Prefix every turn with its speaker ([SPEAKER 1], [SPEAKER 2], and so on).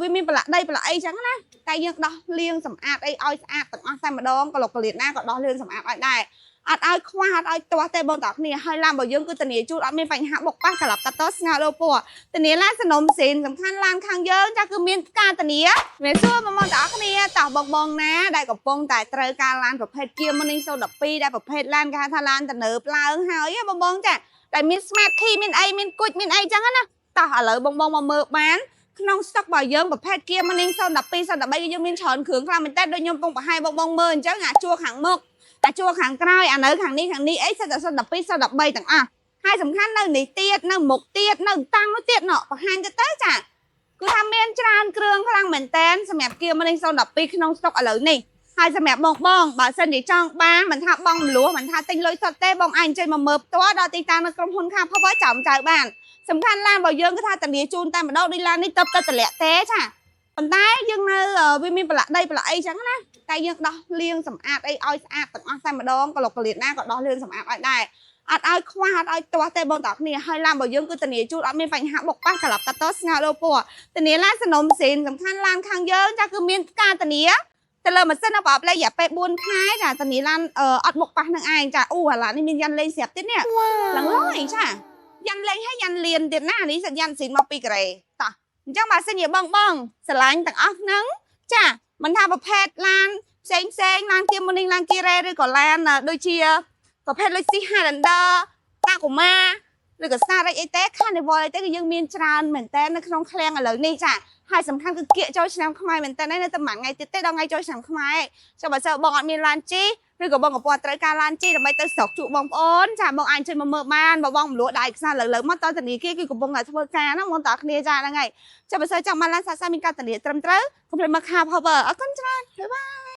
[SPEAKER 1] វាមានប្រឡាក់ដីប្រឡាក់អីចឹងណាតែយើងដោះលាងសម្អាតអីឲ្យស្អាតទាំងអស់តែម្ដងក៏លោកកលៀតណាក៏ដោះលាងសម្អាតឲ្យដែរអត់ឲ្យខ្វះអត់ឲ្យទាស់ទេបងប្អូនគ្នាហើយឡានរបស់យើងគឺធានាជូនអត់មានបញ្ហាបុកប៉ះក្លាប់តាតស្ងោរលោពណ៌ធានាឡានសំណុំសេនសំខាន់ឡានខាងយើងចាគឺមានការធានាមានសួរបងប្អូនទាំងអស់គ្នាតោះបងណាដែលកំពុងតែត្រូវការឡានប្រភេទ Kia Morning 012ដែលប្រភេទឡានគេហៅថាឡានទំនើបឡើងហើយបងចាតែមាន Smart Key មានអីមានគុជមានអីចឹងណាតោះឥឡូវបងមកមើលបានក្នុងស្តុករបស់យើងប្រភេទ Kia Morning 012 013យើងមានច្រើនគ្រឿងខ្លាំងមែនតើដូចខ្ញុំកំពុងបង្ហាញបងមើលអញ្ចឹងអាជួរខាងមុខអាជួរខាងក្រោយអានៅខាងនេះអីសិតតែ012 013ទាំងអស់ហើយសំខាន់នៅនេះទៀតនៅមុខទៀតនៅតាំងនោះទៀតណោះបង្ហាញទៅចាគឺថាមានច្រើនគ្រឿងខ្លាំងមែនតើសម្រាប់ Kia Morning 012ក្នុងស្តុកឥឡូវនេះហើយសម្រាប់បងបើសិនជាចង់បានមិនថាបងមលួសមិនថាទិញលុយសុទ្ធទេបងអាចចេញមកមើលផ្ទាល់ដល់ទីតាំងនៅក្រុមហ៊ុនខាផបចាំចៅបានសំខាន់ឡានរបស់យើងគឺថាធានាជូនតែម្ដងដូចឡាននេះទៅតម្លាក់ទេចាប៉ុន្តែយើងនៅវាមានប្រឡាក់ដីប្រឡាក់អីចឹងណាតែយើងដោះលាងសម្អាតអីឲ្យស្អាតទាំងអស់តែម្ដងក៏លោកកលៀតណាក៏ដោះលាងសម្អាតឲ្យដែរអត់ឲ្យខ្វះអត់ឲ្យទាស់ទេបងប្អូនគ្នាហើយឡានរបស់យើងគឺធានាជូនអត់មានបញ្ហាបុកប៉ះក្លាប់តាតស្ងោរលោពណ៌ធានាឡានសំណុំសេនសំខាន់ឡានខាងយើងចាគឺមានការធានាទៅលើម៉ាស៊ីនប្រអប់លេខរយៈពេល4ខែចាធានាឡានអត់បុកប៉ះនឹងឯងចាអូអាឡាននេះមានយ៉ាន់លេងស្រាប់ទៀតនេះឡើងឡយចាយ៉ាន់លេងហើយយ៉ាន់លៀនទៀតណានេះយ៉ាន់ស៊ីនមកពីកូរ៉េតោះអញ្ចឹងបើសិនជាបងស្រឡាញ់ទាំងអស់ហ្នឹងចាមិនថាប្រភេទឡានផ្សេងឡាន Kia Morning ឡាន Kia Ray ឬក៏ឡានដូចជាប្រភេទ Lucy Highlander តាកូម៉ាឬក៏ Starrix អីទេ Carnival អីទេគឺយើងមានច្រើនមែនតើនៅក្នុងឃ្លាំងឥឡូវនេះចាហើយសំខាន់គឺគៀកចូលឆ្នាំខ្មែរមែនតើនៅតែមួយថ្ងៃទៀតទេដល់ថ្ងៃចូលឆ្នាំខ្មែរចាំបើសិនបងអត់មានឡានជីឬក៏បងកំពុងត្រូវការឡានជីដើម្បីទៅស្រុកជួបបងប្អូនចាបងអាចជួយមកមើលបានបងមលួដៃខ្សែលើមកតធនីគារគឺកំពុងតែធ្វើការណាបងតគ្នាចាហ្នឹងហើយចាំបើសិនចង់បានឡានសាសាមានការធានាត្រឹមត្រូវកុំភ្លេចមកខាផបអរគុណ